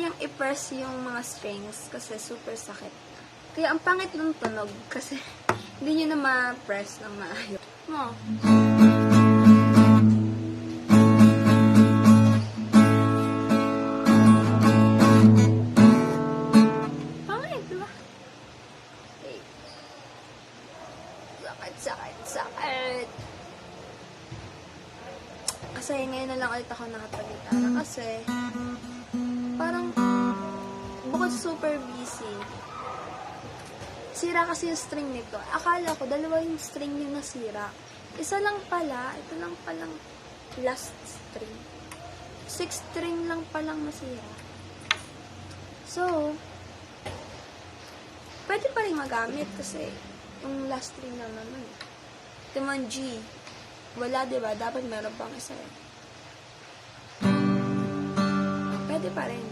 kayang i-press yung mga strings kasi super sakit. Kaya ang pangit ng tunog kasi hindi nyo na ma-press ng maayos. No. Pangit, diba? Okay. Sakit. Kasi ngayon na lang ulit ako nakapag-gitara kasi parang bukod super busy, sira kasi yung string nito. Akala ko dalawa yung string yung nasira. Isa lang pala, ito lang palang last string. 6 string lang palang nasira. So, pwede pa rin magamit kasi yung last string lang naman. Ito man G. Wala, diba? Dapat meron pang isa. Pwede pa rin.